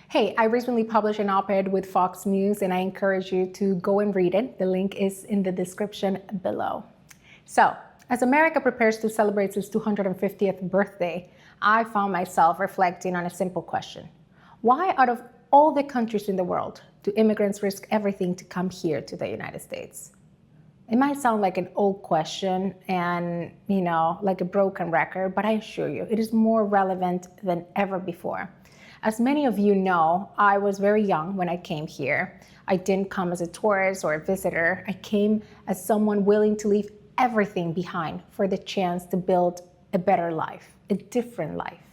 Hey, I recently published an op-ed with Fox News and I encourage you to go and read it. The link is in the description below. So, as America prepares to celebrate its 250th birthday, I found myself reflecting on a simple question. Why, out of all the countries in the world, do immigrants risk everything to come here to the United States? It might sound like an old question and, like a broken record, but I assure you, it is more relevant than ever before. As many of you know, I was very young when I came here. I didn't come as a tourist or a visitor. I came as someone willing to leave everything behind for the chance to build a better life, a different life.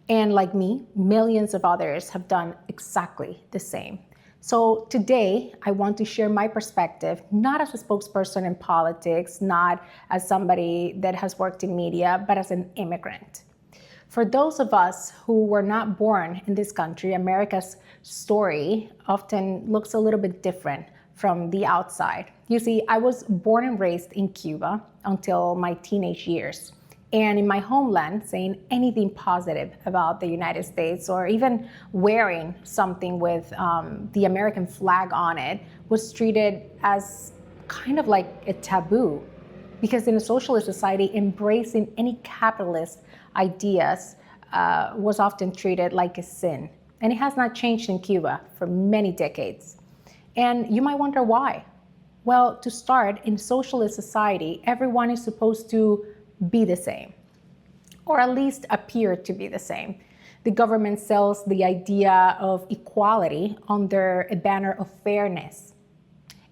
And like me, millions of others have done exactly the same. So today, I want to share my perspective, not as a spokesperson in politics, not as somebody that has worked in media, but as an immigrant. For those of us who were not born in this country, America's story often looks a little bit different from the outside. You see, I was born and raised in Cuba until my teenage years. And in my homeland, saying anything positive about the United States or even wearing something with the American flag on it was treated as kind of like a taboo. Because in a socialist society, embracing any capitalist ideas was often treated like a sin. And it has not changed in Cuba for many decades. And you might wonder why. Well, to start, in socialist society, everyone is supposed to be the same, or at least appear to be the same. The government sells the idea of equality under a banner of fairness.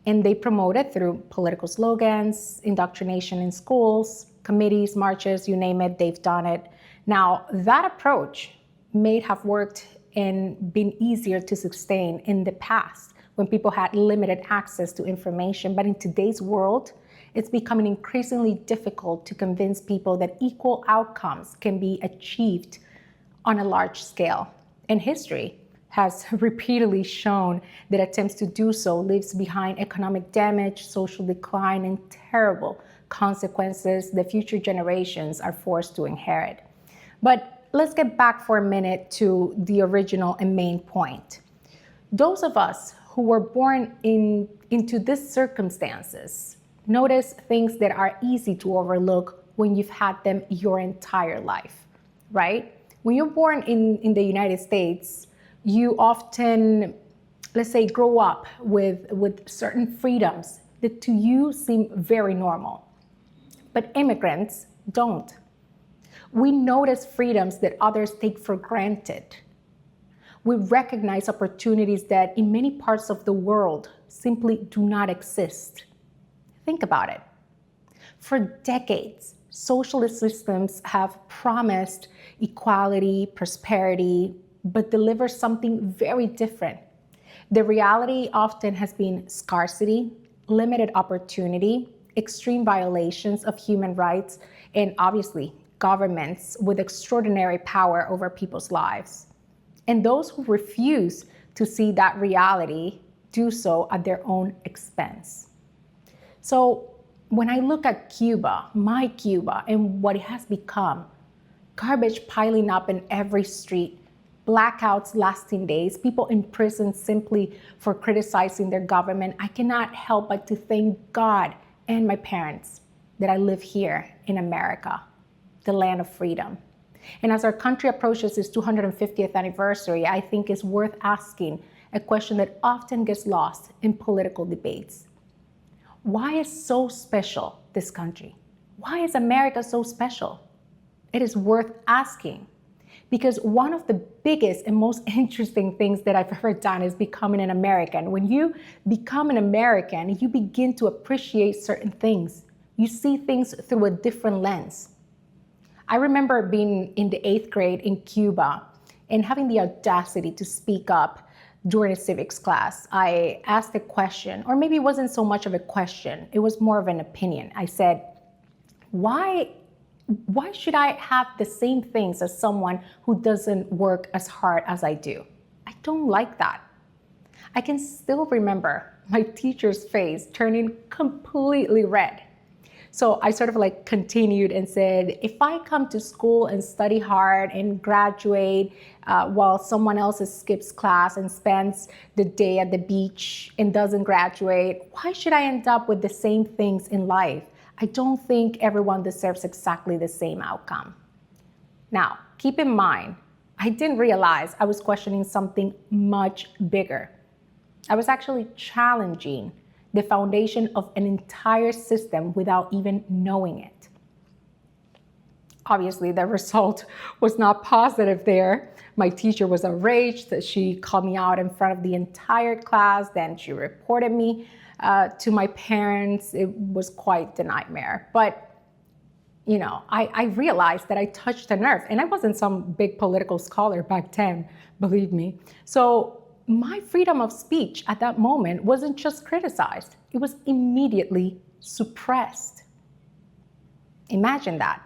And they promote it through political slogans, indoctrination in schools, committees, marches, you name it, they've done it. Now, that approach may have worked and been easier to sustain in the past when people had limited access to information. But in today's world, it's becoming increasingly difficult to convince people that equal outcomes can be achieved on a large scale. And history has repeatedly shown that attempts to do so leaves behind economic damage, social decline, and terrible consequences that future generations are forced to inherit. But let's get back for a minute to the original and main point. Those of us who were born into these circumstances notice things that are easy to overlook when you've had them your entire life, right? When you're born in the United States, you often, let's say, grow up with certain freedoms that to you seem very normal. But immigrants don't. We notice freedoms that others take for granted. We recognize opportunities that in many parts of the world simply do not exist. Think about it. For decades, socialist systems have promised equality, prosperity, but deliver something very different. The reality often has been scarcity, limited opportunity, extreme violations of human rights, and obviously governments with extraordinary power over people's lives. And those who refuse to see that reality do so at their own expense. So when I look at Cuba, my Cuba, and what it has become, garbage piling up in every street, blackouts lasting days, people in prison simply for criticizing their government, I cannot help but to thank God and my parents that I live here in America, the land of freedom. And as our country approaches its 250th anniversary, I think it's worth asking a question that often gets lost in political debates. Why is so special this country? Why is America so special? It is worth asking. Because one of the biggest and most interesting things that I've ever done is becoming an American. When you become an American, you begin to appreciate certain things. You see things through a different lens. I remember being in the 8th grade in Cuba and having the audacity to speak up during a civics class. I asked a question, or maybe it wasn't so much of a question, it was more of an opinion. I said, why should I have the same things as someone who doesn't work as hard as I do? I don't like that. I can still remember my teacher's face turning completely red. So I sort of like continued and said, if I come to school and study hard and graduate while someone else skips class and spends the day at the beach and doesn't graduate, why should I end up with the same things in life? I don't think everyone deserves exactly the same outcome. Now, keep in mind, I didn't realize I was questioning something much bigger. I was actually challenging the foundation of an entire system without even knowing it. Obviously, the result was not positive there. My teacher was enraged that she called me out in front of the entire class. Then she reported me to my parents. It was quite the nightmare. But, you know, I realized that I touched a nerve, and I wasn't some big political scholar back then, believe me. So my freedom of speech at that moment wasn't just criticized, it was immediately suppressed. Imagine that.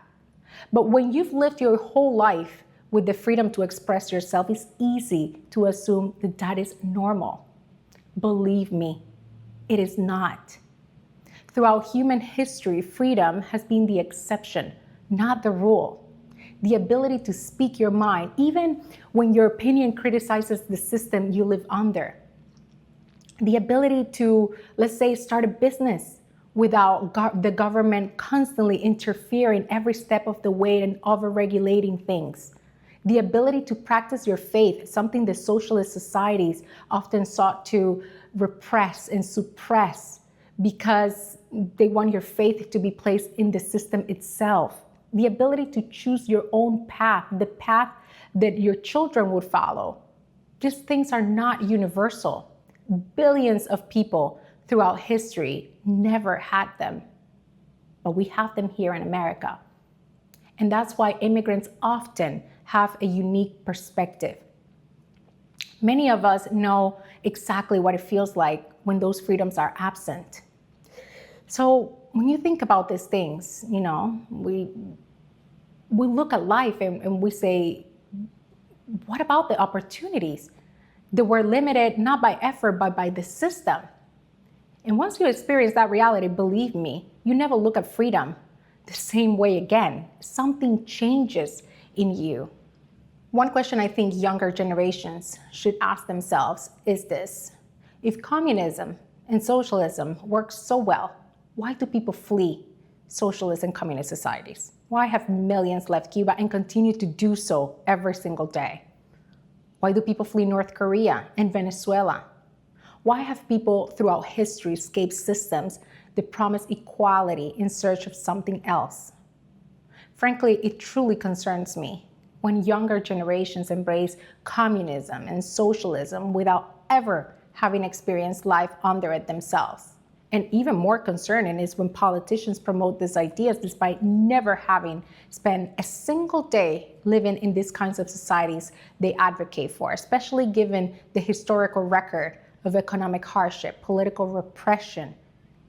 But when you've lived your whole life with the freedom to express yourself, it's easy to assume that that is normal. Believe me, it is not. Throughout human history, freedom has been the exception, not the rule. The ability to speak your mind, even when your opinion criticizes the system you live under. The ability to, let's say, start a business without the government constantly interfering every step of the way and over-regulating things. The ability to practice your faith, something the socialist societies often sought to repress and suppress because they want your faith to be placed in the system itself. The ability to choose your own path, the path that your children would follow. These things are not universal. Billions of people throughout history never had them, but we have them here in America. And that's why immigrants often have a unique perspective. Many of us know exactly what it feels like when those freedoms are absent. So when you think about these things, you know, we look at life and we say, what about the opportunities that were limited not by effort, but by the system? And once you experience that reality, believe me, you never look at freedom the same way again. Something changes in you. One question I think younger generations should ask themselves is this: if communism and socialism work so well, why do people flee socialist and communist societies? Why have millions left Cuba and continue to do so every single day? Why do people flee North Korea and Venezuela? Why have people throughout history escaped systems that promise equality in search of something else? Frankly, it truly concerns me when younger generations embrace communism and socialism without ever having experienced life under it themselves. And even more concerning is when politicians promote these ideas despite never having spent a single day living in these kinds of societies they advocate for, especially given the historical record of economic hardship, political repression,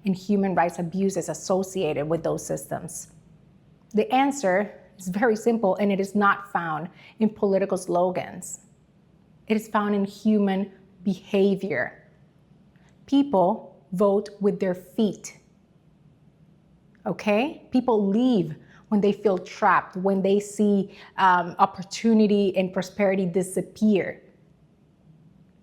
and human rights abuses associated with those systems. The answer is very simple, and it is not found in political slogans. It is found in human behavior. People vote with their feet. Okay? People leave when they feel trapped, when they see opportunity and prosperity disappear.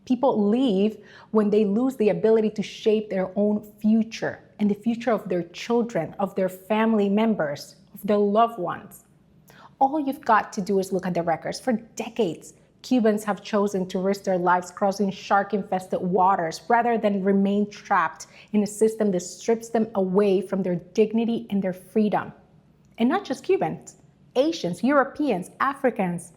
People leave when they lose the ability to shape their own future and the future of their children, of their family members, of their loved ones. All you've got to do is look at the records. For decades, Cubans have chosen to risk their lives crossing shark-infested waters rather than remain trapped in a system that strips them away from their dignity and their freedom. And not just Cubans, Asians, Europeans, Africans.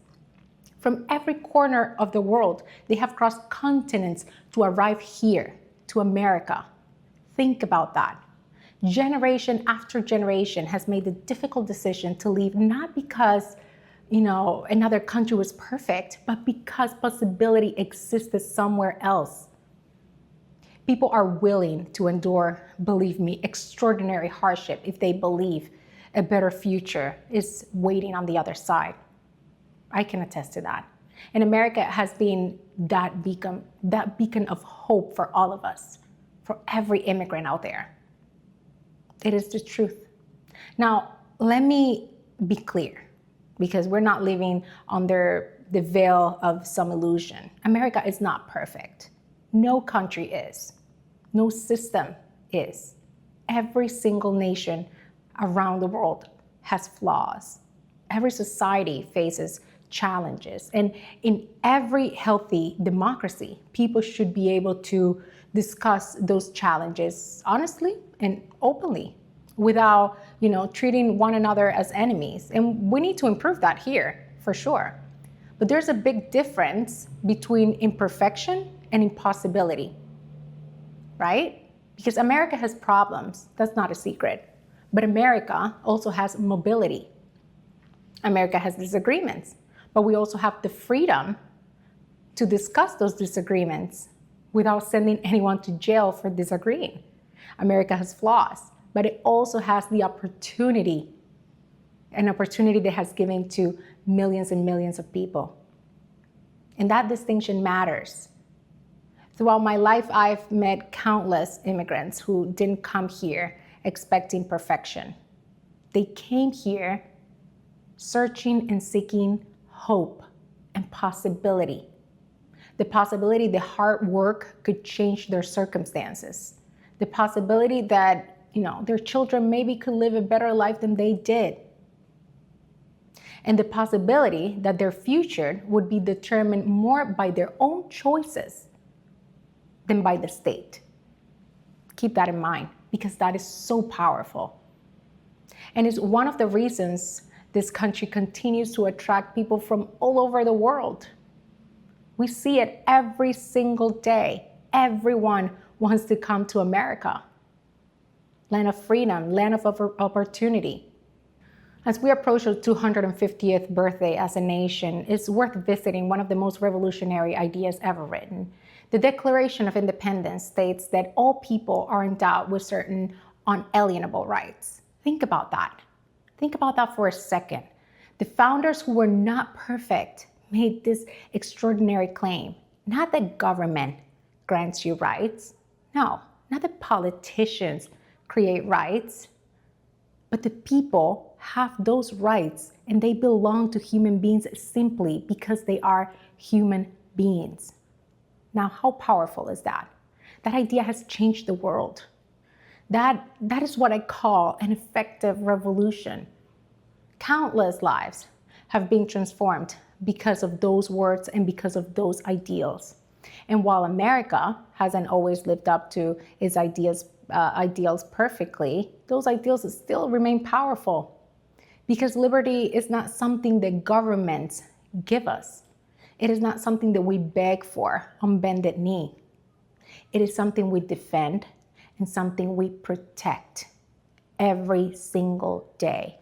From every corner of the world, they have crossed continents to arrive here, to America. Think about that. Generation after generation has made the difficult decision to leave, not because another country was perfect, but because possibility existed somewhere else. People are willing to endure, believe me, extraordinary hardship if they believe a better future is waiting on the other side. I can attest to that. And America has been that beacon of hope for all of us, for every immigrant out there. It is the truth. Now, let me be clear, because we're not living under the veil of some illusion. America is not perfect. No country is. No system is. Every single nation around the world has flaws. Every society faces challenges. And in every healthy democracy, people should be able to discuss those challenges honestly and openly without, treating one another as enemies. And we need to improve that here, for sure. But there's a big difference between imperfection and impossibility, right? Because America has problems, that's not a secret. But America also has mobility. America has disagreements, but we also have the freedom to discuss those disagreements without sending anyone to jail for disagreeing. America has flaws, but it also has the opportunity, an opportunity that has given to millions and millions of people. And that distinction matters. Throughout my life, I've met countless immigrants who didn't come here expecting perfection. They came here searching and seeking hope and possibility. The possibility that hard work could change their circumstances. The possibility that, their children maybe could live a better life than they did. And the possibility that their future would be determined more by their own choices than by the state. Keep that in mind, because that is so powerful. And it's one of the reasons this country continues to attract people from all over the world. We see it every single day. Everyone wants to come to America. Land of freedom, land of opportunity. As we approach our 250th birthday as a nation, it's worth visiting one of the most revolutionary ideas ever written. The Declaration of Independence states that all people are endowed with certain unalienable rights. Think about that. Think about that for a second. The founders, who were not perfect, made this extraordinary claim. Not that government grants you rights. No, not that politicians create rights. But the people have those rights, and they belong to human beings simply because they are human beings. Now, how powerful is that? That idea has changed the world. That is what I call an effective revolution. Countless lives have been transformed because of those words and because of those ideals. And while America hasn't always lived up to its ideals perfectly, those ideals still remain powerful. Because liberty is not something that governments give us. It is not something that we beg for on bended knee. It is something we defend and something we protect every single day.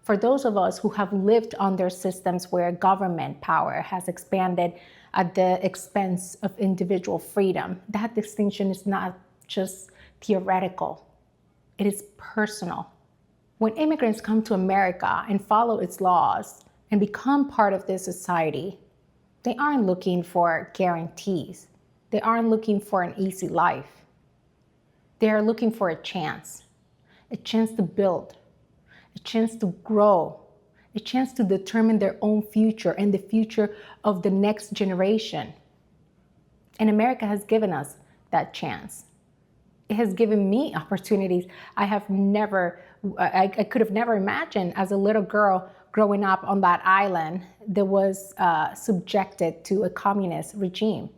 For those of us who have lived under systems where government power has expanded at the expense of individual freedom, that distinction is not just theoretical. It is personal. When immigrants come to America and follow its laws and become part of this society, they aren't looking for guarantees. They aren't looking for an easy life. They are looking for a chance to build, a chance to grow, a chance to determine their own future and the future of the next generation. And America has given us that chance. It has given me opportunities I could have never imagined as a little girl growing up on that island that was subjected to a communist regime.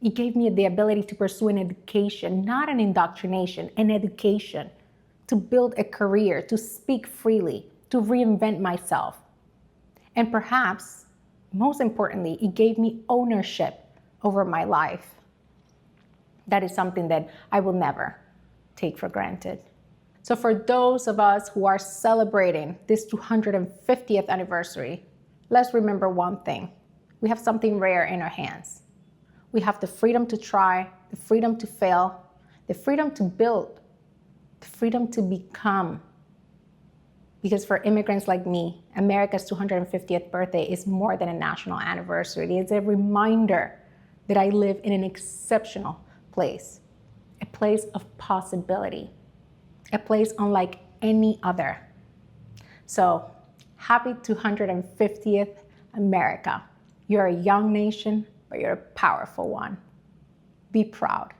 It gave me the ability to pursue an education, not an indoctrination, an education, to build a career, to speak freely, to reinvent myself. And perhaps, most importantly, it gave me ownership over my life. That is something that I will never take for granted. So for those of us who are celebrating this 250th anniversary, let's remember one thing. We have something rare in our hands. We have the freedom to try, the freedom to fail, the freedom to build, the freedom to become. Because for immigrants like me, America's 250th birthday is more than a national anniversary. It's a reminder that I live in an exceptional place, a place of possibility, a place unlike any other. So happy 250th America. You're a young nation, but you're a powerful one. Be proud.